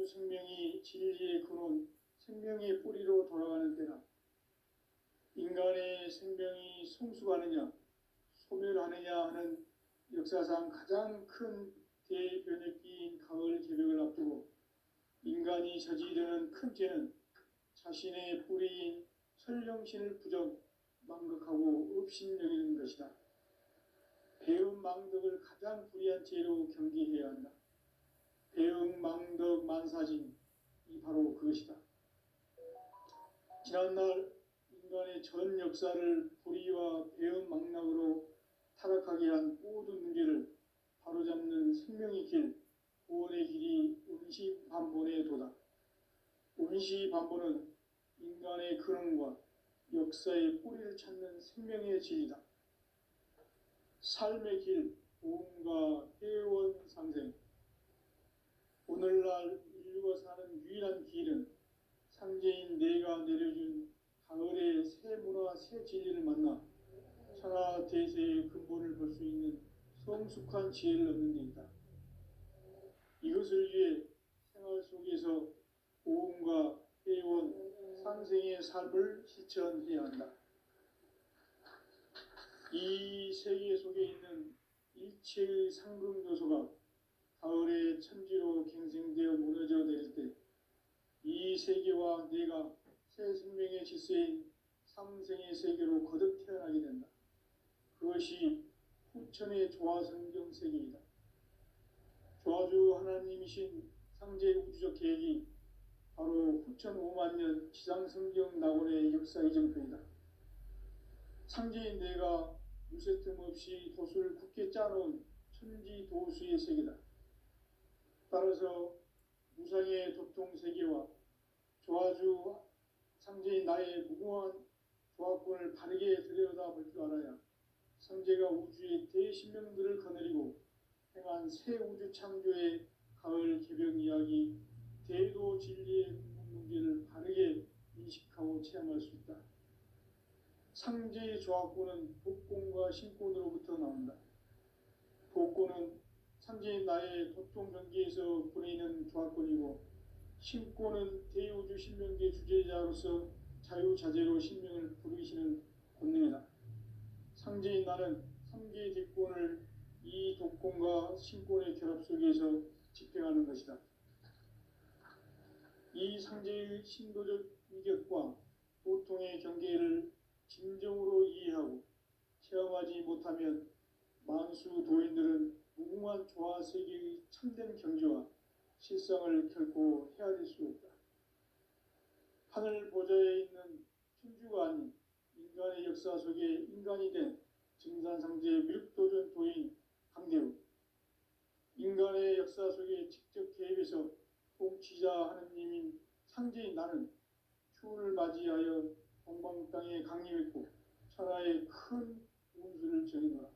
생명이 진리의 근원, 생명의 뿌리로 돌아가는 때나 인간의 생명이 성숙하느냐 소멸하느냐 하는 역사상 가장 큰 대변혁기인 가을 개벽을 앞두고 인간이 저지르는 큰 죄는 자신의 뿌리인 설령신을 부정, 망극하고 업신여기는 것이다. 배음 망덕을 가장 불의한 죄로 경계해야 한다. 배음 망덕 만사진이 바로 그것이다. 지난날 인간의 전 역사를 불의와 배음 망락으로 타락하게 한 모든 문제를 바로잡는 생명의 길, 구원의 길이 운시반본의 도다. 운시반본은 인간의 근원과 역사의 뿌리를 찾는 생명의 진리다. 삶의 길, 보험과 회원 상생. 오늘날 인류가 사는 유일한 길은 상제인 내가 내려준 가을의 새 문화, 새 진리를 만나 천하 대세의 근본을 볼 수 있는 성숙한 지혜를 얻는 데 있다. 이것을 위해 생활 속에서 보험과 회원, 상생의 삶을 실천해야 한다. 이 세계 속에 있는 일체의 상급 요소가 가을의 천지로 갱생되어 무너져 내릴 때 이 세계와 내가 새 생명의 질서인 상생의 세계로 거듭 태어나게 된다. 그것이 후천의 조화성경 세계이다. 조화주 하나님이신 상제 우주적 계획이 바로 후천 5만 년 지상성경 낙원의 역사 이정표이다. 상제인 내가 유세 틈 없이 도수를 굳게 짜놓은 천지 도수의 세계다. 따라서 무상의 도통세계와 조화주 상제인 나의 무궁한 조화권을 바르게 들여다볼 줄 알아야 상제가 우주의 대신명들을 거느리고 행한 새 우주 창조의 가을 개벽 이야기 대도 진리의 문제를 바르게 인식하고 체험할 수 있다. 상제의 조화권은 복권과 신권으로부터 나온다. 복권은 상제인 나의 도통 경계에서 보내는 조화권이고 신권은 대우주 신명계 주제자로서 자유자재로 신명을 부르시는 권능이다. 상제인 나는 3개의 대권을 이 독권과 신권의 결합 속에서 집행하는 것이다. 이 상제의 신도적 위격과 도통의 경계를 진정으로 이해하고 체험하지 못하면 만수 도인들은 무궁한 조화 세계의 참된 경지와 실상을 결코 헤아릴 수 없다. 하늘 보좌에 있는 천주가 아닌 인간의 역사 속에 인간이 된 증산상제 미륵도전 도인 강대우, 인간의 역사 속에 직접 개입해서 통치자 하느님인 상제인 나는 추운을 맞이하여 동방 땅에 강림했고 천하의 큰 운수를 정해놓아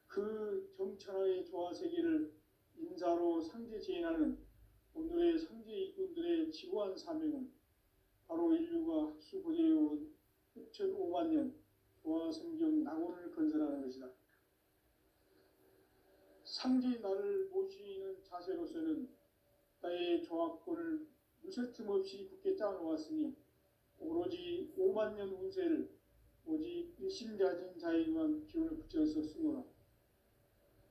그 정천하의 조화세계를 인사로 상제 제인하는 오늘의 상제 일꾼들의 지구한 사명은 바로 인류가 학수고대해온 후천 5만 년 조화성경 낙원을 건설하는 것이다. 상제인 나를 모시는 자세로서는 나의 조화권을 무쇠 틈 없이 굳게 짜놓았으니 오로지 5만 년 운세를 오직 일심가진 자에게만 기운을 붙여서 쓰노라.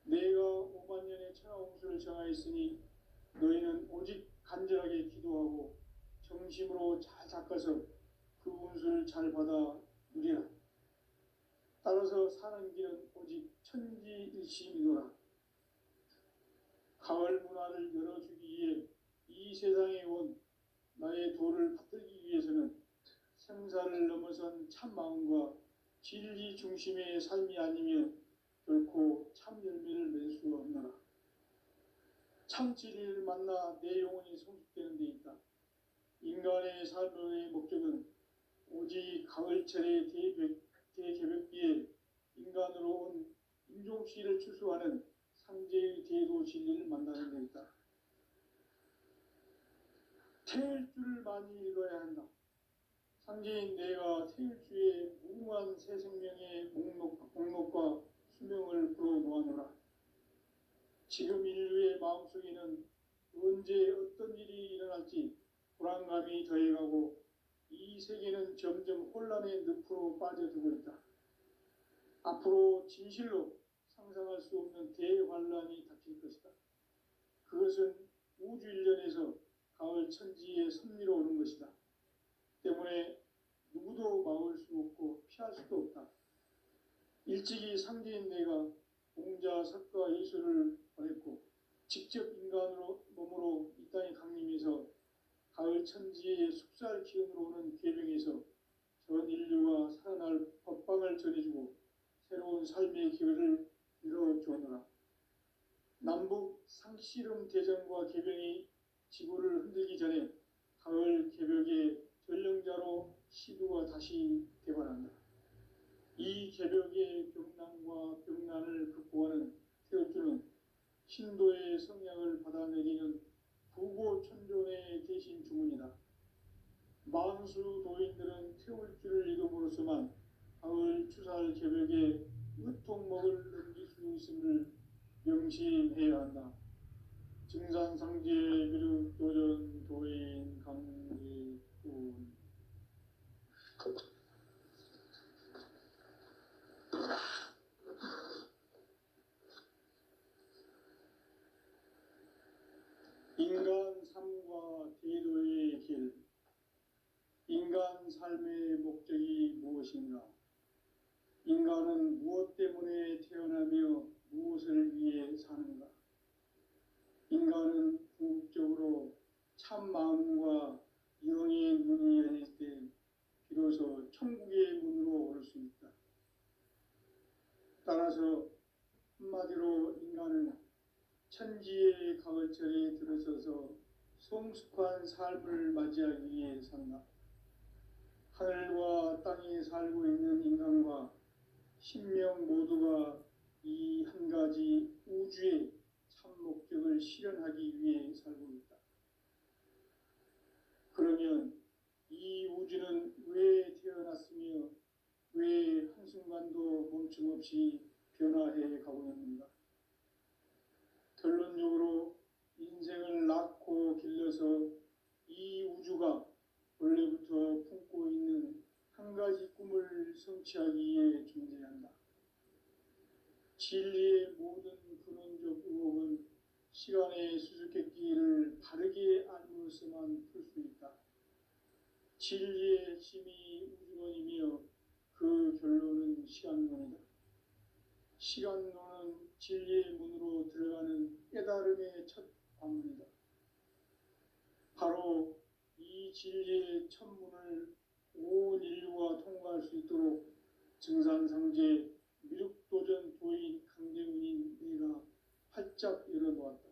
내가 5만 년의 천하 운수를 정하였으니 너희는 오직 간절하게 기도하고 정심으로 잘 닦아서 그 운수를 잘 받아 누리라. 따라서 사는 길은 오직 천지일심이노라. 가을 문화를 열어주기 위해 이 세상에 온 나의 도를 받들기 위해서는 생사를 넘어선 참 마음과 진리 중심의 삶이 아니면 결코 참 열매를 맺을 수 없노라. 참 진리를 만나 내 영혼이 성숙되는 데 있다. 인간의 삶의 목적은 오직 가을철의 대개벽기에 인간으로 온 인종시를 추수하는 상제의 대도 진리를 만나는 데 있다. 태일주를 많이 읽어야 한다. 상제인 내가 태일주의 무궁한 새 생명의 목록과 수명을 불어놓아노라. 지금 인류의 마음속에는 언제 어떤 일이 살지 불안감이 더해가고 이 세계는 점점 혼란의 늪으로 빠져들고 있다. 앞으로 진실로 상상할 수 없는 대환란이 닥칠 것이다. 그것은 우주 일련에서 가을 천지의 섭리로 오는 것이다. 때문에 누구도 막을 수 없고 피할 수도 없다. 일찍이 상대인 내가 공자, 석가, 예수를 보냈고 직접 인간으로 몸으로 이 땅에 강림해서 가을 천지의 숙살 기운으로 오는 계명에서 전 인류가 살아날 법방을 전해주고 새로운 삶의 기회를 이뤄주었노라. 남북 상씨름 대전과 개병이 지구를 흔들기 전에 가을 개벽의 전령자로 시두가 다시 개발한다. 이 개벽의 병난과 병난을 극복하는 태울주는 신도의 성향을 받아내리는 부고천존의 대신 주문이다. 만수 도인들은 태울주를 이름으로서만 가을 추살 개벽에 으통목을 넘길 수 있음을 명심해야 한다. 증산상제 미륵 도전 도인 강지군 인간 삶과 대도의 길. 인간 삶의 목적이 무엇인가? 인간은 무엇 때문에 태어나며 무엇을 위해 사는가? 인간은 궁극적으로 참 마음과 영의 문이 열릴 때 비로소 천국의 문으로 오를 수 있다. 따라서 한마디로 인간은 천지의 가을철에 들어서서 성숙한 삶을 맞이하기 위해 산다. 하늘과 땅에 살고 있는 인간과 신명 모두가 이 한 가지 우주의 참 목적을 실현하기 위해 살고 있다. 그러면 이 우주는 왜 태어났으며 왜 한순간도 멈춤없이 변화해 가고 있는가? 결론적으로 인생을 낳고 길러서 이 우주가 원래부터 품고 있는 한 가지 꿈을 성취하기 위해 존재한다. 진리의 모든 근원적 의혹은 시간의 수수께끼를 바르게 알므로서만 풀 수 있다. 진리의 핵심이 우주론이며 그 결론은 시간론이다. 시간론은 진리의 문으로 들어가는 깨달음의 첫 관문이다. 바로 이 진리의 첫 문을 온 인류가 통과할 수 있도록 증산상제 미륵도전 도인 강대훈인 내가 활짝 열어놓았다.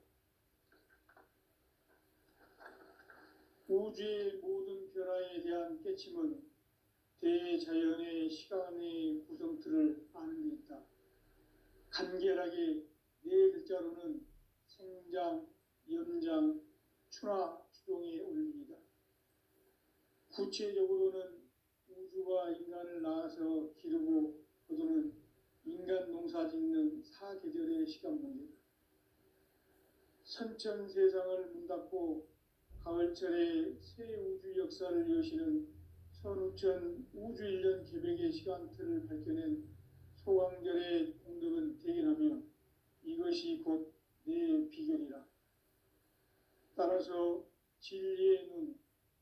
우주의 모든 변화에 대한 깨침은 대자연의 시간의 구성틀을 아는 데 있다. 간결하게 네 글자로는 생장, 연장, 추나 추동의 원리이다. 구체적으로는 우주가 인간을 낳아서 기르고 거두는 인간 농사 짓는 사계절의 시간 문제다. 선천 세상을 문 닫고 가을철에 새 우주 역사를 여시는 선우천 우주 일년 개벽의 시간틀을 밝혀낸 소강절의 공덕은 대견하며 이것이 곧 내 비결이라. 따라서 진리의 눈,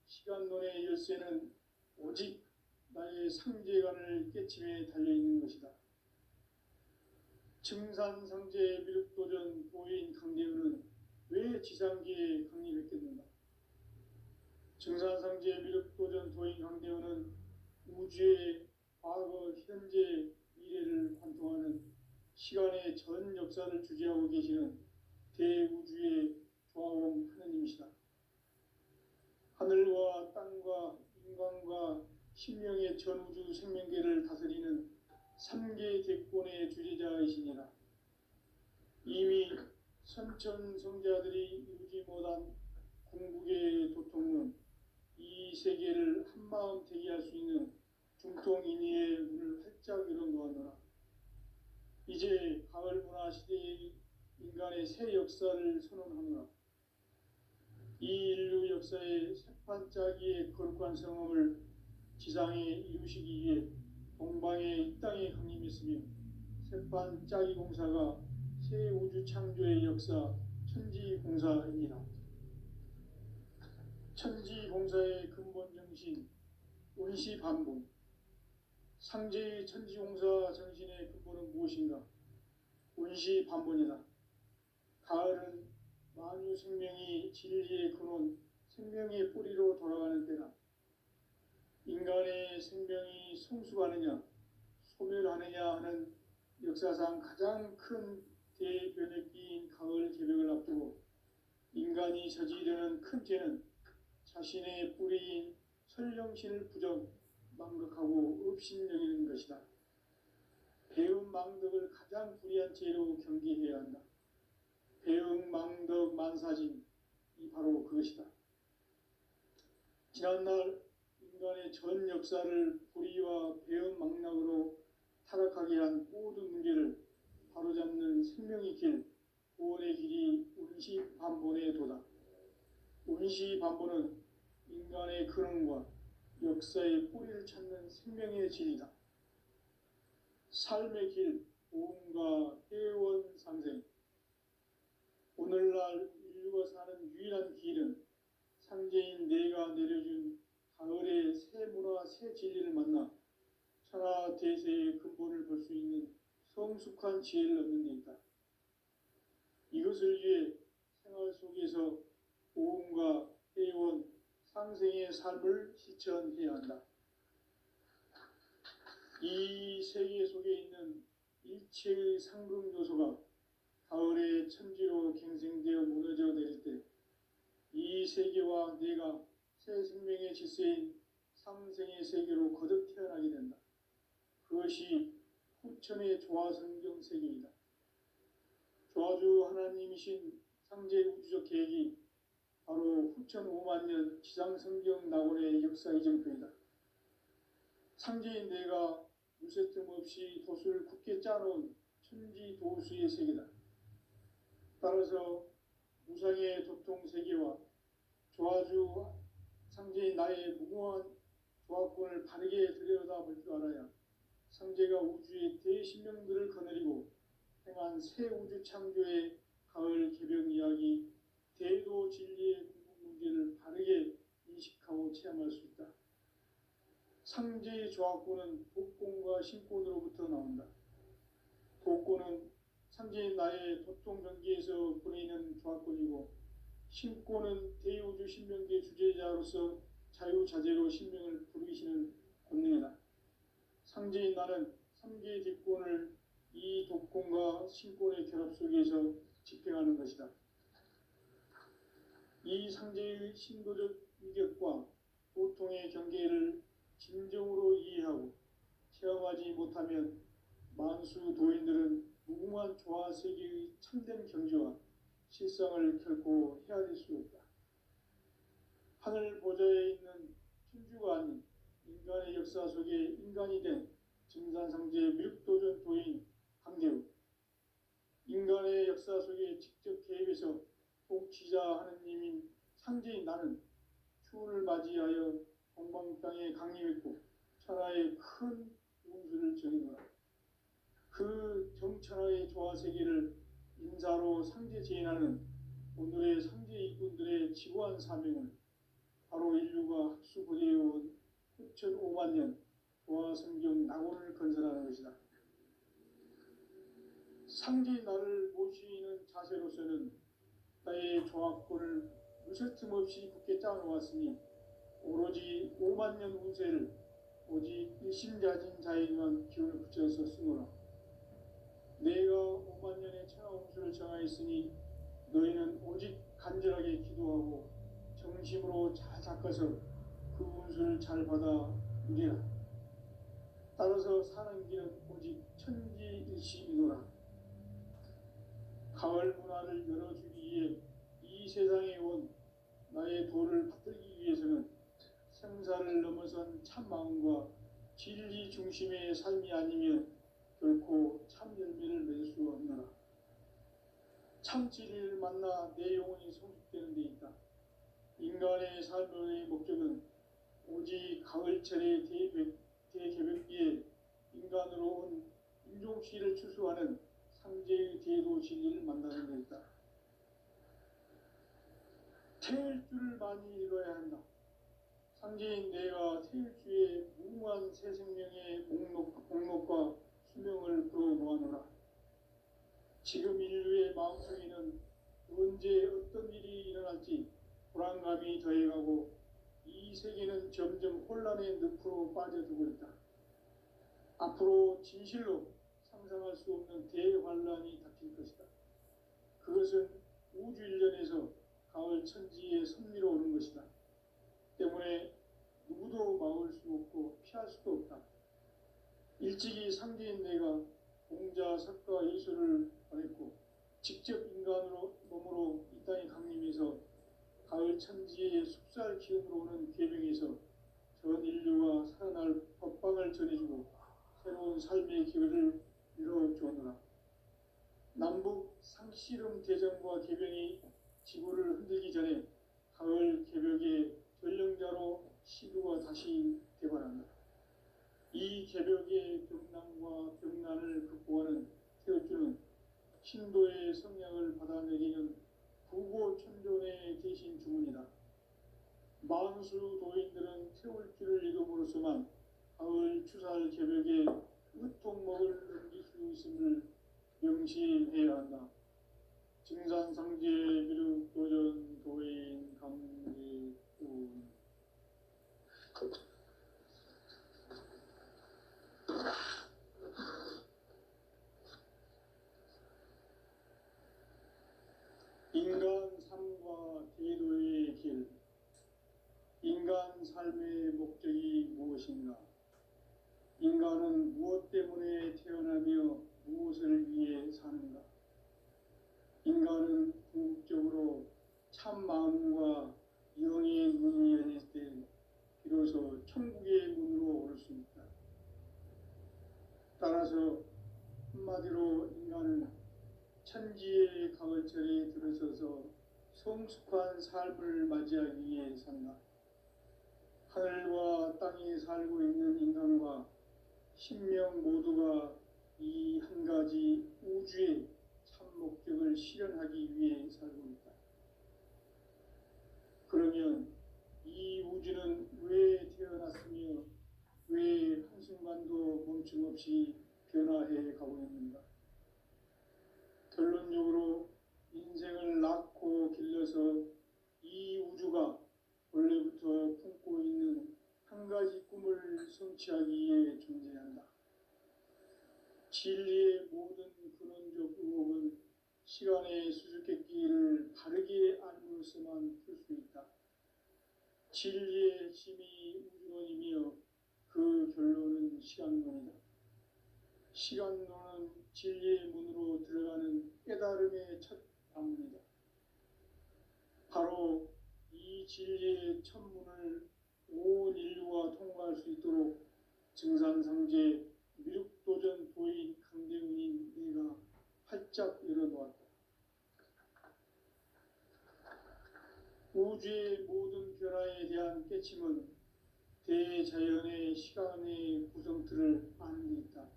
시간론의 열쇠는 오직 나의 상제관을 깨침에 달려있는 것이다. 증산상제 미륵도전 도인 강대훈은 왜 지상계에 강림했겠는가? 증산상제 미륵도전 도인 강대훈은 우주의 과거, 현재, 미래를 관통하는 시간의 전 역사를 주재하고 계시는 대우주의 조화원 하느님이시다. 하늘과 땅과 인간과 신명의 전우주 생명계를 다스리는 3개 대권의 주재자이시니라. 이미 선천성자들이 이루지 못한 궁극의 도통은 이 세계를 한마음 되게 할 수 있는 중통인의의 문을 활짝 열어놓았노라. 이제 가을 문화 시대의 인간의 새 역사를 선언하노라. 이 인류 역사의 새판짜기의 거룩한 성음을 지상에 이루시기 위해 동방의 이 땅에 강림했으며 새판짜기 공사가 새 우주 창조의 역사 천지공사입니다. 천지공사의 근본 정신 원시반복. 상제의 천지공사 정신의 근본은 무엇인가? 원시반복이다. 가을은 만유 생명이 진리의 근원, 생명의 뿌리로 돌아가는 때다. 인간의 생명이 성숙하느냐, 소멸하느냐 하는 역사상 가장 큰 대변혁기인 가을 개벽을 앞두고 인간이 저지르는 큰 죄는 자신의 뿌리인 설령신을 망각하고 업신여기는 것이다. 배은망덕을 가장 불의한 죄로 경계해야 한다. 배은망덕 만사진이 바로 그것이다. 지난날 인간의 전 역사를 불의와 배은망락으로 타락하게 한 모든 문제를 바로잡는 생명의 길, 구원의 길이 원시반본의 도다. 원시반본은 인간의 근원과 역사의 뿌리를 찾는 생명의 진리다. 삶의 길, 보험과 회원 상생. 오늘날 인류가 사는 유일한 길은 상제인 내가 내려준 가을의 새 문화, 새 진리를 만나 천하 대세의 근본을 볼 수 있는 성숙한 지혜를 얻는 데 있다. 이것을 위해 생활 속에서 보험과 회원, 상생의 삶을 실천해야 한다. 이 세계 속에 있는 일체의 상급 요소가 가을의 천지로 갱생되어 무너져 내릴 때 이 세계와 내가 새 생명의 질서인 상생의 세계로 거듭 태어나게 된다. 그것이 후천의 조화성경 세계이다. 조화주 하나님이신 상제 우주적 계획이 바로 후천 5만 년 지상성경 낙원의 역사 이정표이다. 상제인 내가 무쇠틈 없이 돛을 굳게 짜놓은 천지도수의 세계다. 따라서 무상의 도통 세계와 조화주 상제인 나의 무궁한 조화권을 바르게 들여다볼 줄 알아야 상제가 우주의 대신명들을 거느리고 행한 새 우주 창조의 가을 개벽 이야기, 대도 진리의 궁극 문제를 바르게 인식하고 체험할 수 있다. 상제의 조화권은 독권과 신권으로부터 나온다. 독권은 상제인 나의 도통 경계에서 보내는 조화권이고, 신권은 대우주 신명계 주제자로서 자유자재로 신명을 부르시는 권능이다. 상제인 나는 3개의 뒷권을 이 독권과 신권의 결합 속에서 집행하는 것이다. 이 상제의 신도적 위격과 보통의 경계를 진정으로 이해하고 체험하지 못하면 만수 도인들은 무궁한 조화 세계의 참된 경지와 실상을 결코 헤아릴 수 없다. 하늘 보좌에 있는 천주가 아닌 인간의 역사 속에 인간이 된 증산상제의 미륵도전 도인 강대우, 인간의 역사 속에 직접 개입해서 통치자 하느님인 상제인 나는 추운을 맞이하여 동방 땅에 강림했고 천하의 큰 운수를 정해놓아 그 정천하의 조화세계를 인사로 상제 제인하는 오늘의 상제 일꾼들의 지고한 사명은 바로 인류가 학수고대해온 후천 5만 년 조화성경 낙원을 건설하는 것이다. 상제인 나를 모시는 자세로서는 나의 조화권을 무쇠 틈 없이 굳게 짜놓았으니 오로지 5만 년 운세를 오직 일심자진 자에게만 기운을 붙여서 쓰노라. 내가 5만 년의 천하 운수를 정하였으니 너희는 오직 간절하게 기도하고 정심으로 잘 닦아서 그 운수를 잘 받아 누리라. 따라서 사는 길은 오직 천지일심이노라. 가을 문화를 열어주기 위해 이 세상에 온 나의 도를 받들기 위해서는 생사를 넘어선 참마음과 진리 중심의 삶이 아니면 결코 참 열매를 맺을 수 없노라. 참 진리를 만나 내 영혼이 성숙되는 데 있다. 인간의 인간의 삶의 목적은 오직 가을철의 대개벽기에 인간으로 온 인종시를 추수하는 상제의 대도 진리를 만나는 것이다. 태일 줄을 많이 읽어야 한다. 상제인 내가 태일주의 무궁한 새 생명의 목록과 수명을 풀어놓아노라. 지금 인류의 마음속에는 언제 어떤 일이 일어날지 불안감이 더해가고 이 세계는 점점 혼란의 늪으로 빠져들고 있다. 앞으로 진실로 상상할 수 없는 대환란이 닥칠 것이다. 그것은 우주 일련에서 가을 천지의 섭리로 오는 것이다. 때문에 누구도 막을 수 없고 피할 수도 없다. 일찍이 상제인 내가 공자, 석가, 예수를 보냈고 직접 인간으로 몸으로 이 땅에 강림해서 가을 천지의 숲살 기운으로 오는 계명에서 전 인류가 살아날 법방을 전해주고 새로운 삶의 기회를 이뤄주었노라. 남북 상씨름 대전과 개병이 지구를 흔들기 전에 가을 개벽의 전령자로 시구가 다시 개발한다. 이 개벽의 병난과 병난을 극복하는 태어주는 신도의 성량을 받아내리는 구고천존의 대신 주문이다. 만수 도인들은 태울주를 읽음으로써만 가을 추살 개벽의 으통목을 넘길 수 있음을 명시해야 한다. 증산상제 미륵 도전 도인 감리운 인간 삶과 대도의 길. 인간 삶의 목적이 무엇인가? 인간은 무엇 때문에 태어나며 무엇을 위해 사는가? 인간은 궁극적으로 참 마음과 영의 문이 열릴 때 비로소 천국의 문으로 오를 수 있다. 따라서 한마디로 인간은 천지의 가을철에 들어서서 성숙한 삶을 맞이하기 위해 산다. 하늘과 땅에 살고 있는 인간과 신명 모두가 이 한 가지 우주의 참 목적을 실현하기 위해 살고 있다. 그러면 이 우주는 왜 태어났으며 왜 한순간도 멈춤없이 변화해 가고 있는가? 결론적으로 인생을 낳고 길러서 이 우주가 원래부터 품고 있는 한 가지 꿈을 성취하기 위해 존재한다. 진리의 모든 근원적 의혹은 시간의 수수께끼를 바르게 알므로서만 풀 수 있다. 진리의 핵심이 우주론이며 그 결론은 시간론이다. 시간론은 진리의 문으로 들어가는 깨달음의 첫 방문이다. 바로 이 진리의 첫 문을 온 인류가 통과할 수 있도록 증산상제 미륵도전 도인 강대훈인 내가 활짝 열어놓았다. 우주의 모든 변화에 대한 깨침은 대자연의 시간의 구성틀을 아는 데 있다.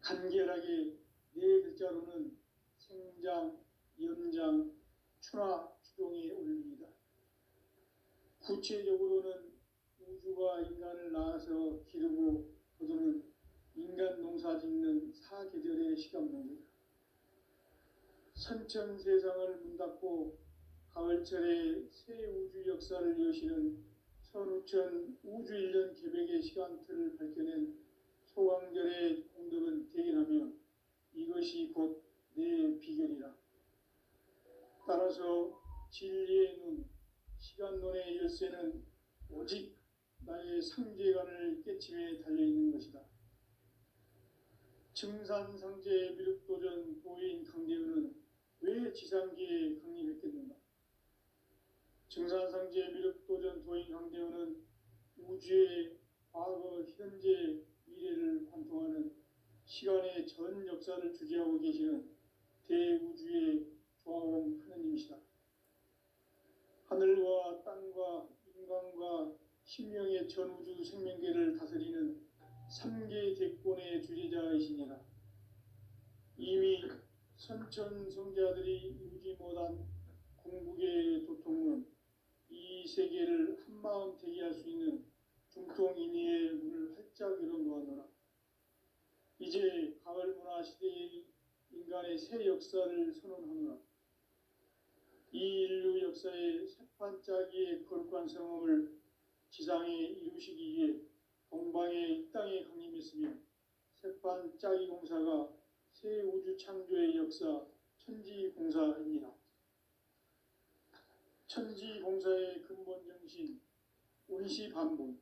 간결하게 네 글자로는 생장, 연장, 추나 추동의 원리이다. 구체적으로는 우주가 인간을 낳아서 기르고 거두는 인간 농사 짓는 사계절의 시간 문제다. 선천 세상을 문닫고 가을철에 새 우주 역사를 여시는 선우천 우주 일년 개벽의 시간틀을 밝혀낸 소강절의 공덕은 대견하며 이것이 곧 내 비결이라. 따라서 진리의 눈, 시간론의 열쇠는 오직 나의 상제관을 깨침에 달려있는 것이다. 증산상제 미륵도전 도인 강대훈은 왜 지상계에 강림했겠는가? 증산상제 미륵도전 도인 강대훈은 우주의 과거, 현재, 미래를 관통하는 시간의 전 역사를 주재하고 계시는 대우주의 조화원 하느님이시다. 하늘과 땅과 인간과 신명의 전우주 생명계를 다스리는 삼계 대권의 주제자이시니라. 이미 선천성자들이 이루지 못한 궁극의 도통은 이 세계를 한마음 되게 할 수 있는 중통인의의 문을 활짝 열어놓았노라. 이제 가을 문화 시대의 인간의 새 역사를 선언하노라. 이 인류 역사의 새판짜기의 거룩한 성험을 지상에 이루시기 위해 동방의 이 땅에 강림했으며 새판짜기 공사가 새 우주 창조의 역사 천지공사입니다. 천지공사의 근본 정신 운시반본.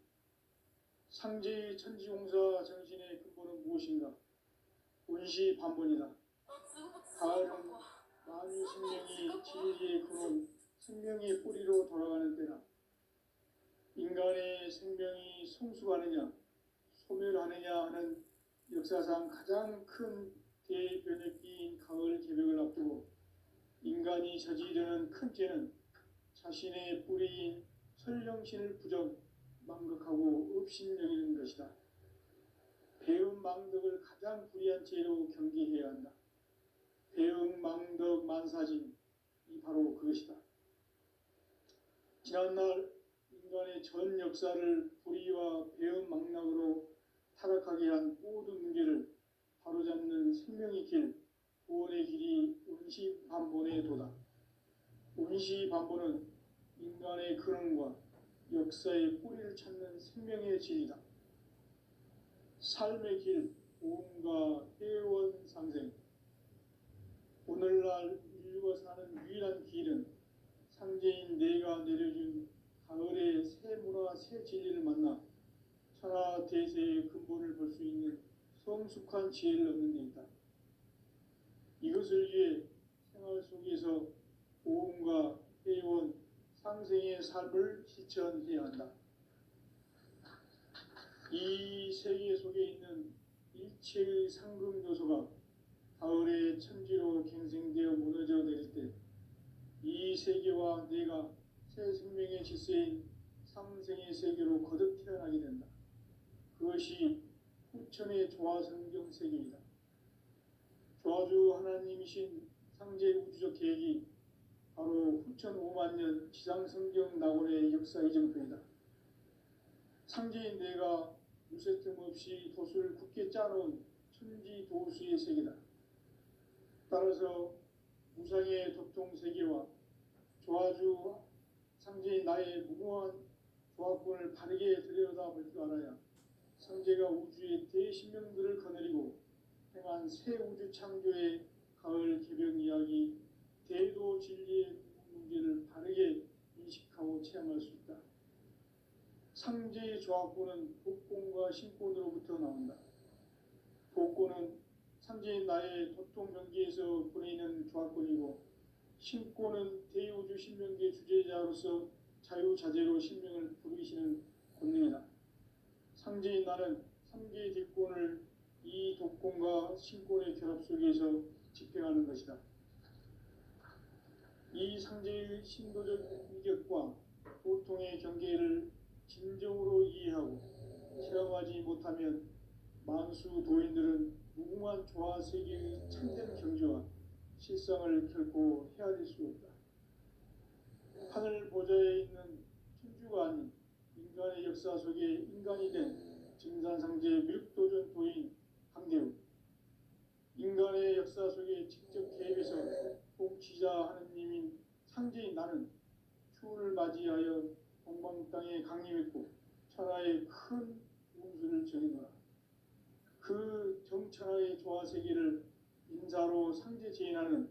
상제의 천지공사 정신의 근본은 무엇인가? 운시반본이다. 가을은 만유 생명이 진리의 근원, 생명의 뿌리로 돌아가는 때다. 인간의 생명이 성숙하느냐, 소멸하느냐 하는 역사상 가장 큰 대변혁기인 가을 개벽을 앞두고 인간이 저지르는 큰 죄는 자신의 뿌리인 설령신을 부정, 망극하고 업신여기는 것이다. 배은 망덕을 가장 불의한 죄로 경계해야 한다. 배은 망덕 만사진이 바로 그것이다. 지난날 인간의 전 역사를 불의와 배은 망락으로 타락하게 한 모든 문제를 바로잡는 생명의 길, 구원의 길이 운시반본의 도다. 운시반본은 인간의 근원과 역사의 뿌리를 찾는 생명의 진리다. 삶의 길, 보험과 회원 상생. 오늘날 인류가 사는 유일한 길은 상제인 내가 내려준 가을의 새 문화, 새 진리를 만나 천하 대세의 근본을 볼 수 있는 성숙한 지혜를 얻는 데 있다. 이것을 위해 생활 속에서 보험과 회원, 상생의 삶을 실천해야 한다. 이 세계 속에 있는 일체의 상금 요소가 가을의 천지로 갱생되어 무너져 내릴 때 이 세계와 내가 새 생명의 질서인 상생의 세계로 거듭 태어나게 된다. 그것이 후천의 조화성경 세계이다. 조화주 하나님이신 상제 우주적 계획이 바로 후천 5만 년 지상성경 낙원의 역사 이정표이다. 상제인 내가 무쇠틈 없이 돛을 굳게 짜놓은 천지도수의 세계다. 따라서 무상의 도통 세계와 조화주 상제인 나의 무궁한 조합권을 바르게 들여다볼 줄 알아야 상제가 우주의 대신명들을 거느리고 행한 새 우주 창조의 가을 개벽 이야기, 대도 진리의 문제를 바르게 인식하고 체험할 수 있다. 상제의 조합권은 복권과 신권으로부터 나온다. 복권은 상제인 나의 도통 경계에서 보내는 조합권이고, 신권은 대우주 신명계 주제자로서 자유자재로 신명을 부르시는 권능이다. 상제인 나는 3개의 뒷권을 이 독권과 신권의 결합 속에서 집행하는 것이다. 이 상제의 신도적 위격과 보통의 경계를 진정으로 이해하고 체험하지 못하면 만수 도인들은 무궁한 조화 세계의 참된 경지와 실상을 결코 헤아릴 수 없다. 하늘 보좌에 있는 천주가 아닌 인간의 역사 속에 인간이 된 증산상제 밀도전 도인 강대우, 인간의 역사 속에 직접 개입해서 통치자 하느님인 상제인 나는 추운을 맞이하여 동방 땅에 강림했고 천하의 큰 운수를 정해놓아. 그 정천하의 조화세계를 인사로 상제 제인하는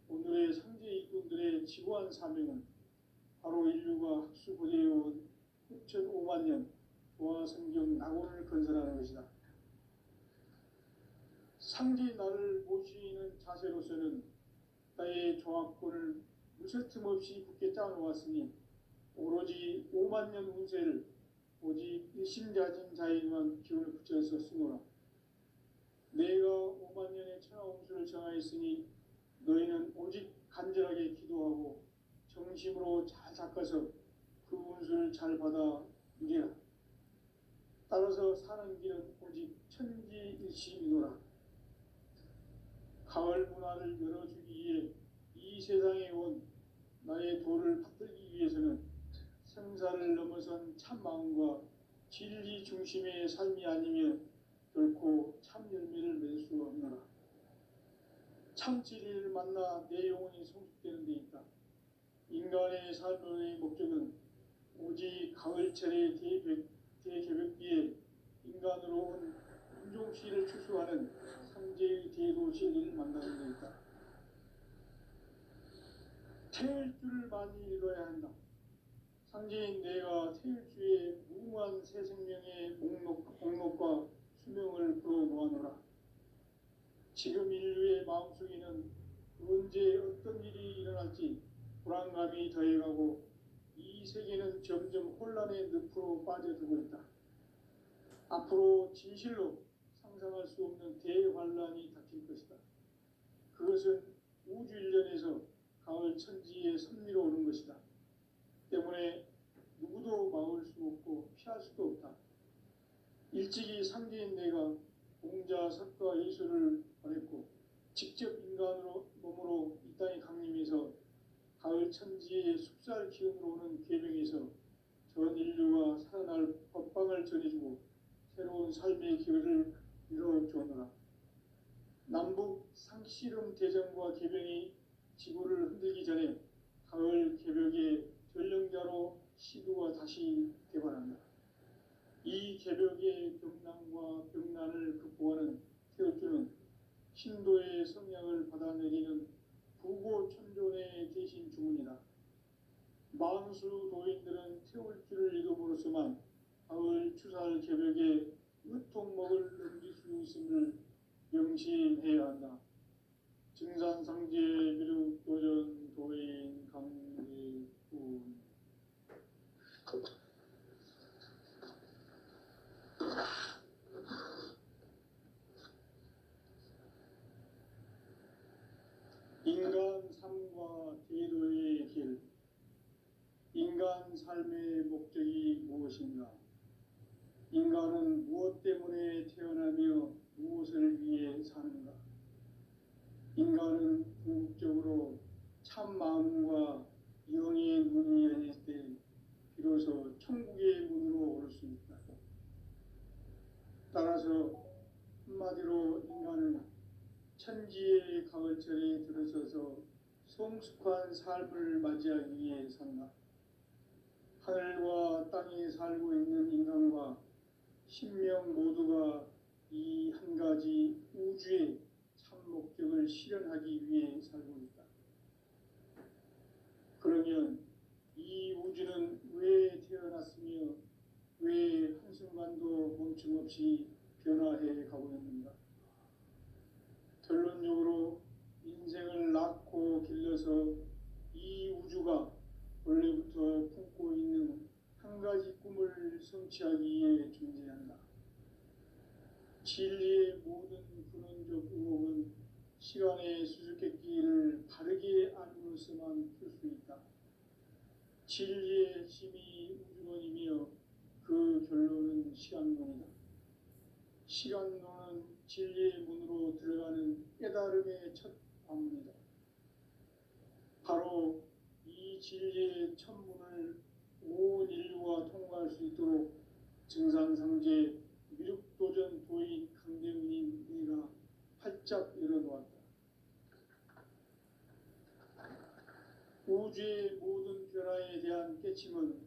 오늘의 상제 일꾼들의 지고한 사명은 바로 인류가 학수고대해온 6,5만 년 조화성경 낙원을 건설하는 것이다. 상제 나를 모시는 자세로서는 나의 조합권을 무쇠틈 없이 굳게 짜놓았으니 오로지 5만 년 운세를 오직 일심자진 자에게만 기운을 붙여서 쓰노라. 내가 5만 년의 천하 운수를 정하였으니 너희는 오직 간절하게 기도하고 정심으로 잘 닦아서 그 운수를 잘 받아 누리라. 따라서 사는 길은 오직 천지일심이노라. 가을 문화를 열어주기 위해 이 세상에 온 나의 도를 받들기 위해서는 생사를 넘어선 참 마음과 진리 중심의 삶이 아니면 결코 참 열매를 맺을 수 없노라. 참 진리를 만나 내 영혼이 성숙되는 데 있다. 인간의 삶의 목적은 오직 가을철의 대개벽비에 인간으로 온 인종씨를 추수하는 상제의 대도시를 만나는 데 있다. 태일 줄을 많이 읽어야 한다. 상제인 내가 태일주의 무궁한 새 생명의 목록과 수명을 풀어놓아노라. 지금 인류의 마음속에는 언제 어떤 일이 일어날지 불안감이 더해가고 이 세계는 점점 혼란의 늪으로 빠져들고 있다. 앞으로 진실로 상상할 수 없는 대환란이 닥칠 것이다. 그것은 우주 일련에서 가을 천지의 섭리로 오는 것이다. 때문에 누구도 막을 수 없고 피할 수도 없다. 일찍이 상제인 내가 공자, 석가, 예수를 보냈고 직접 인간으로 몸으로 이 땅에 강림해서 가을 천지의 숲살 기운으로 오는 계명에서 전 인류가 살아날 법방을 전해주고 새로운 삶의 기회를 이뤄주었노라. 남북 상씨름 대전과 계명이 지구를 흔들기 전에 가을 개벽의 전령자로 시도가 다시 개발한다. 이 개벽의 병난과 병난을 극복하는 태울주는 신도의 성량을 받아내리는 부고천존의 대신 주문이다. 만수 도인들은 태울주를 읽음으로써만 가을 추살 개벽의 으통목을 넘길 수 있음을 명심해야 한다. 증산상제 미륵도전 도인 강리군. 인간 삶과 대도의 길. 인간 삶의 목적이 무엇인가? 인간은 무엇 때문에 태어나며 무엇을 위해 사는가? 인간은 궁극적으로 참 마음과 영의 문이 열릴 때 비로소 천국의 문으로 오를 수 있다. 따라서 한마디로 인간은 천지의 가을철에 들어서서 성숙한 삶을 맞이하기 위해 산다. 하늘과 땅에 살고 있는 인간과 신명 모두가 이 한 가지 우주의 참 목적을 실현하기 위해 살고 있다. 그러면 이 우주는 왜 태어났으며 왜 한순간도 멈춤없이 변화해 가고 있는가? 결론적으로 인생을 낳고 길러서 이 우주가 원래부터 품고 있는 한 가지 꿈을 성취하기 위해 존재한다. 진리의 모든 근원적 의혹은 시간의 수수께끼를 바르게 알므로서만 풀 수 있다. 진리의 핵심이 우주론이며 그 결론은 시간론이다. 시간론은 진리의 문으로 들어가는 깨달음의 첫 관문이다. 바로 이 진리의 첫 문을 온 인류가 통과할 수 있도록 증산상제 미륵도전 도인 강대문인 내가 활짝 열어놓았다. 우주의 모든 변화에 대한 깨침은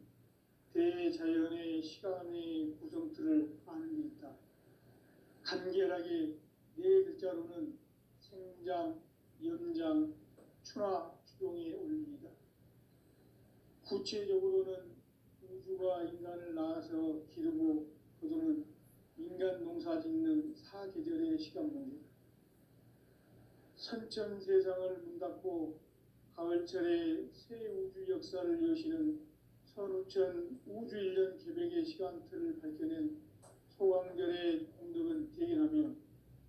대자연의 시간의 구성틀을 아는 데 있다. 간결하게 네 글자로는 생장, 연장, 추나 추동의 원리이다. 구체적으로는 우주가 인간을 낳아서 기르고 거두는 인간 농사 짓는 사계절의 시간 문제다. 선천 세상을 문 닫고 가을철에 새 우주 역사를 여시는 선우천 우주일년 개벽의 시간틀을 밝혀낸 소강절의 공덕은 대견하며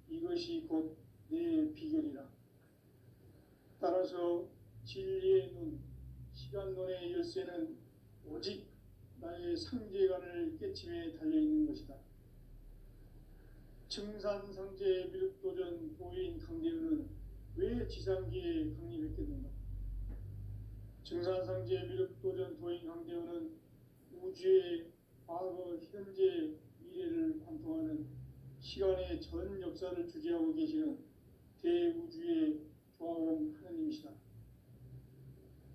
이것이 곧 내 비결이라. 따라서 진리의 눈, 시간론의 열쇠는 오직 나의 상제관을 깨침에 달려있는 것이다. 증산상제 미륵도전 도인 강대우는 왜 지상기에 강림했겠는가? 증산상제 미륵도전 도인 강대우는 우주의 과거, 현재, 미래를 관통하는 시간의 전 역사를 주재하고 계시는 대우주의 조화원 하느님이시다.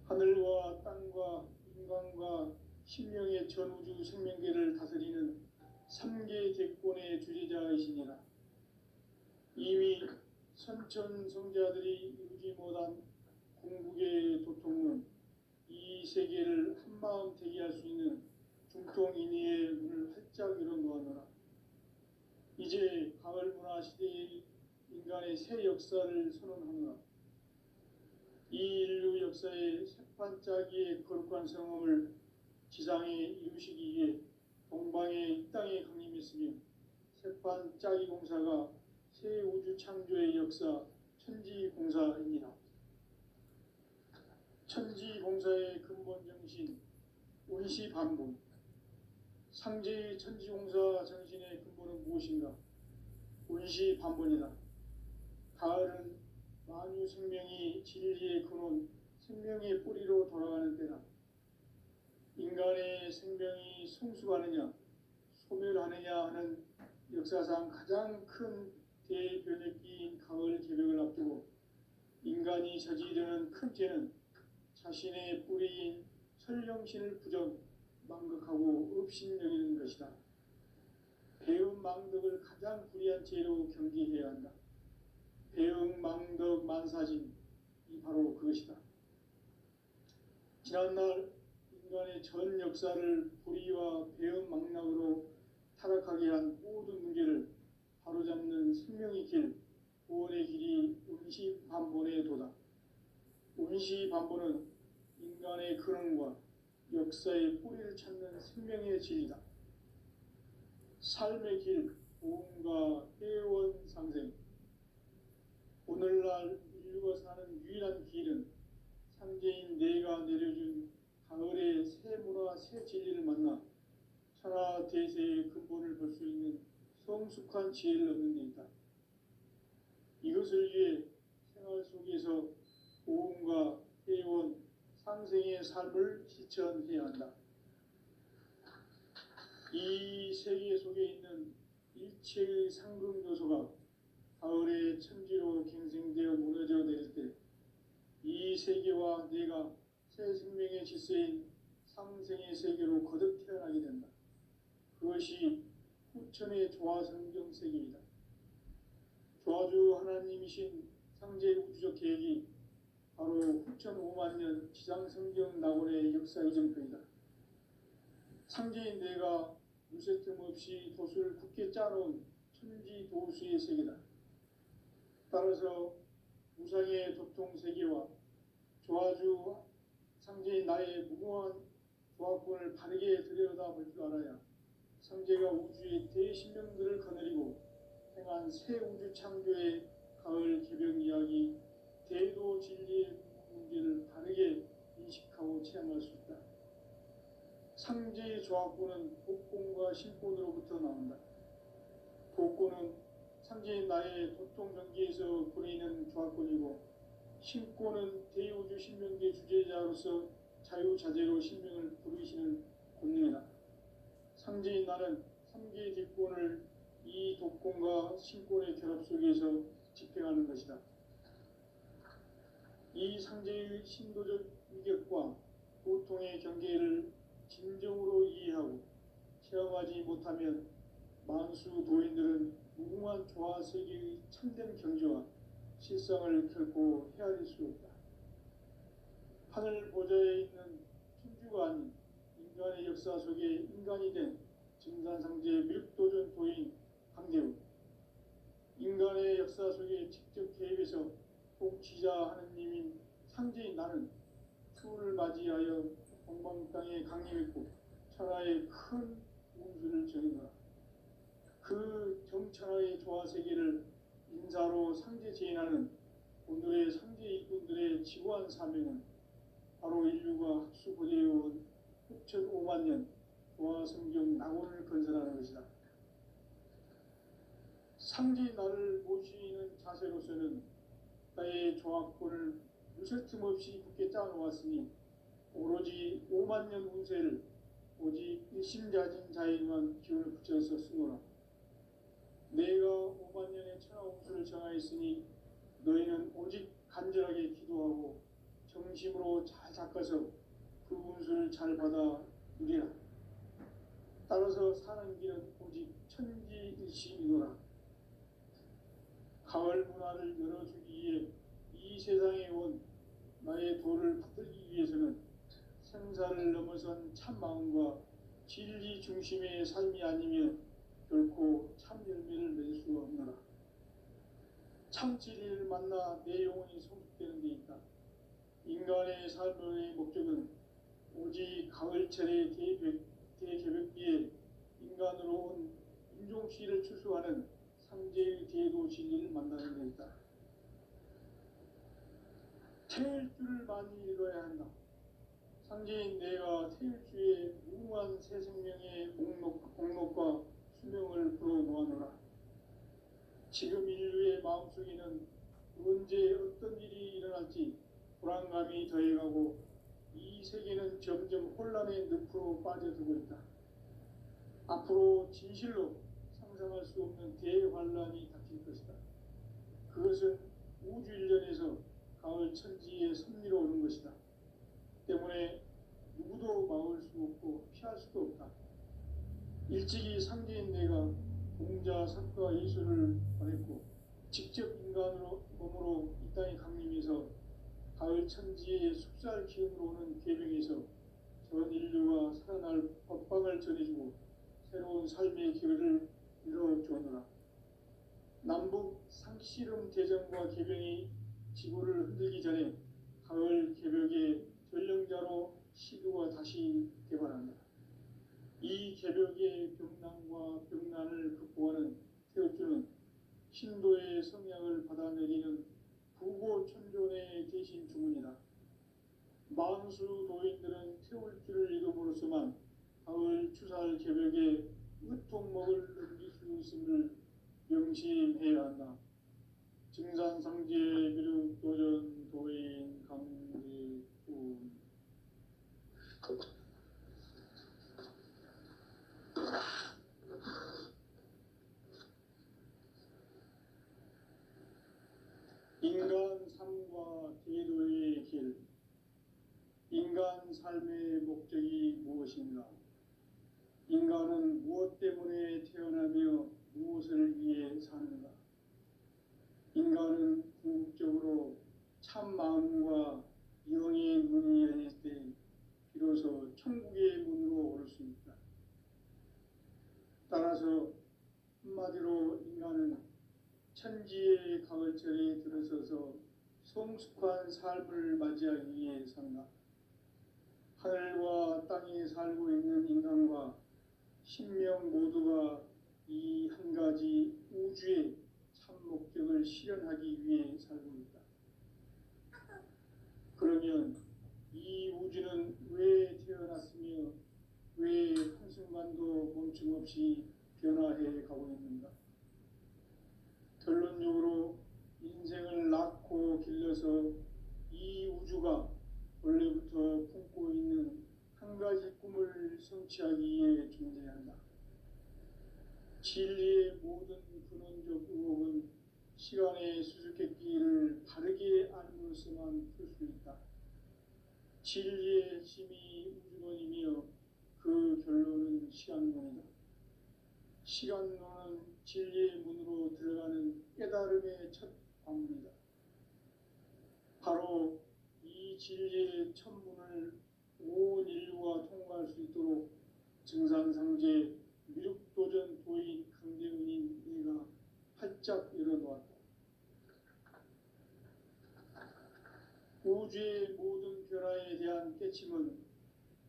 하늘과 땅과 인간과 신명의 전우주 생명계를 다스리는 3개 대권의 주재자이시니라. 이미 선천성자들이 이루지 못한 궁극의 도통은 이 세계를 한마음 되게 할 수 있는 중통인의의 문을 활짝 열어놓았노라. 이제 가을 문화 시대의 인간의 새 역사를 선언하노라. 이 인류 역사의 새판짜기의 거룩한 성험을 지상에 이루시기 위해 동방의 이 땅에 강림했으며 새판짜기 공사가 새 우주 창조의 역사 천지공사입니다. 천지공사의 근본 정신 운시반본. 상제의 천지공사 정신의 근본은 무엇인가? 운시반본이다. 가을은 만유 생명이 진리의 근원, 생명의 뿌리로 돌아가는 때다. 인간의 생명이 성숙하느냐, 소멸하느냐 하는 역사상 가장 큰 대변혁기인 가을 개벽을 앞두고 인간이 저지르는 큰 죄는 자신의 뿌리인 설령신을 부정, 망극하고 업신여기는 것이다. 배음 망덕을 가장 불의한 죄로 경계해야 한다. 배음 망덕 만사진이 바로 그것이다. 지난날 인간의 전 역사를 불의와 배음 망락으로 타락하게 한 모든 문제를 바로잡는 생명의 길, 구원의 길이 운시반본의 도다. 운시반본은 인간의 근원과 역사의 뿌리를 찾는 생명의 진리다. 삶의 길, 보험과 회원상생. 오늘날 인류가 사는 유일한 길은 상제인 내가 내려준 가을의 새 문화, 새 진리를 만나 천하 대세의 근본을 볼 수 있는 성숙한 지혜를 얻는 데 있다. 이것을 위해 생활 속에서 보험과 회원, 상생의 삶을 실천해야 한다. 이 세계 속에 있는 일체의 상극 요소가 가을의 천지로 갱생되어 무너져 내릴 때 이 세계와 내가 새 생명의 질서인 상생의 세계로 거듭 태어나게 된다. 그것이 후천의 조화성경 세계이다. 조화주 하나님이신 상제 우주적 계획이 바로 후천 5만 년 지상성경 낙원의 역사 이정표이다. 상제인 내가 무쇠틈 없이 도수를 굳게 짜놓은 천지 도수의 세계다. 따라서 무상의 도통 세계와 조화주 상제인 나의 무궁한 조화권을 바르게 들여다볼 줄 알아야 상제가 우주의 대신명들을 거느리고 행한 새 우주 창조의 가을 개벽 이야기, 대도 진리의 문제를 바르게 인식하고 체험할 수 있다. 상제의 조화권은 복권과 신권으로부터 나온다. 복권은 상제인 나의 도통 경계에서 보내는 조화권이고, 신권은 대우주 신명계 주제자로서 자유자재로 신명을 부르시는 권능이다. 상제인 나는 3개의 뒷권을 이 독권과 신권의 결합 속에서 집행하는 것이다. 이 상제의 신도적 위격과 고통의 경계를 진정으로 이해하고 체험하지 못하면 만수 도인들은 무궁한 조화 세계의 참된 경지와 실상을 결코 헤아릴 수 없다. 하늘 보좌에 있는 천주가 아닌 인간의 역사 속에 인간이 된 증산상제 미륵도전 도인 강대우. 인간의 역사 속에 직접 개입해서 통치자 하느님인 상제인 나는 추우를 맞이하여 동방 땅에 강림했고 천하의 큰 운수를 정해노라. 그 정천하의 조화세계를 인사로 상제 제인하는 오늘의 상제 일꾼들의 지고한 사명은 바로 인류가 학수고대해온 6,5만 년 도화성경 낙원을 건설하는 것이다. 상지 나를 모시는 자세로서는 나의 조합권을 무설틈 없이 굳게 짜놓았으니 오로지 5만 년 운세를 오직 일심자진 자에게만 기운을 붙여서 쓰노라. 내가 5만 년의 천하 운수를 정하였으니 너희는 오직 간절하게 기도하고 정심으로 잘 닦아서 그 운수를 잘 받아 누리라. 따라서 사는 길은 오직 천지일심이노라. 가을 문화를 열어주기 위해 이 세상에 온 나의 도를 받들기 위해서는 생사를 넘어선 참 마음과 진리 중심의 삶이 아니면 결코 참 열매를 맺을 수 없노라. 참 진리를 만나 내 영혼이 성숙되는 데 있다. 인간의 삶의 목적은 오직 가을철의 대개벽기에 인간으로 온 인종시를 추수하는 상제의 대도 진리를 만나는 데 있다. 태일주를 많이 읽어야 한다. 상제인 내가 태일주의 무궁한 새 생명의 목록과 수명을 불어놓아노라. 지금 인류의 마음속에는 언제 어떤 일이 일어날지 불안감이 더해가고 이 세계는 점점 혼란의 늪으로 빠져들고 있다. 앞으로 진실로 상상할 수 없는 대환란이 닥칠 것이다. 그것은 우주 일련에서 가을 천지의 섭리로 오는 것이다. 때문에 누구도 막을 수 없고 피할 수도 없다. 일찍이 상제인 내가 공자, 석가, 예수를 보냈고 직접 인간으로 몸으로 이 땅에 강림해서 가을 천지의 숙살 기운으로 오는 계명에서 전 인류가 살아날 법방을 전해주고 새로운 삶의 기회를 이뤄주노라. 남북 상씨름 대전과 계병이 지구를 흔들기 전에 가을 개벽의 전령자로 시도가 다시 개발한다. 이 개벽의 병난과 병난을 극복하는 태울주는 신도의 성향을 받아내리는 부고천존의 대신 주문이다. 만수 도인들은 태울주를 이름으로서만 가을 추살 개벽의 으통목을 넘길 수 있음을 명심해야 한다. 증산상제 미륵 도전 도인 강제군 인간 삶과 제도의 길. 인간 삶의 목적이 무엇인가? 인간은 무엇 때문에 태어나며 무엇을 위해 사는가? 인간은 궁극적으로 참 마음과 영의 문이 열릴 때 비로소 천국의 문으로 오를 수 있다. 따라서 한마디로 인간은 천지의 가을철에 들어서서 성숙한 삶을 맞이하기 위해 산다. 하늘과 땅에 살고 있는 인간과 신명 모두가 이 한 가지 우주의 참 목적을 실현하기 위해 살고 있다. 그러면 이 우주는 왜 태어났으며 왜 한순간도 멈춤 없이 변화해 가고 있는가? 결론적으로 인생을 낳고 길러서 이 우주가 원래부터 품고 있는 한 가지 꿈을 성취하기 위해 존재한다. 진리의 모든 근원적 의혹은 시간의 수수께끼를 바르게 알므로서만 풀 수 있다. 진리의 힘이 우주론이며 그 결론은 시간론이다. 시간론은 진리의 문으로 들어가는 깨달음의 첫 관문이다. 바로 이 진리의 첫 문을 온 인류가 통과할 수 있도록 증산상제 미륵도전 도인 강대은인 내가 활짝 열어놓았다. 우주의 모든 변화에 대한 깨침은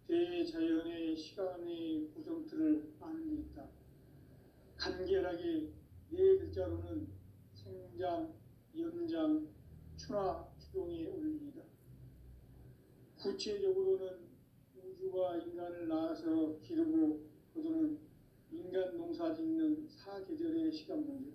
대자연의 시간의 구성틀을 아는 데 있다. 간결하게 네 글자로는 생장, 연장, 추나, 추동의 원리이다. 구체적으로는 우주가 인간을 낳아서 기르고 거두는 인간 농사 짓는 사계절의 시간 문제,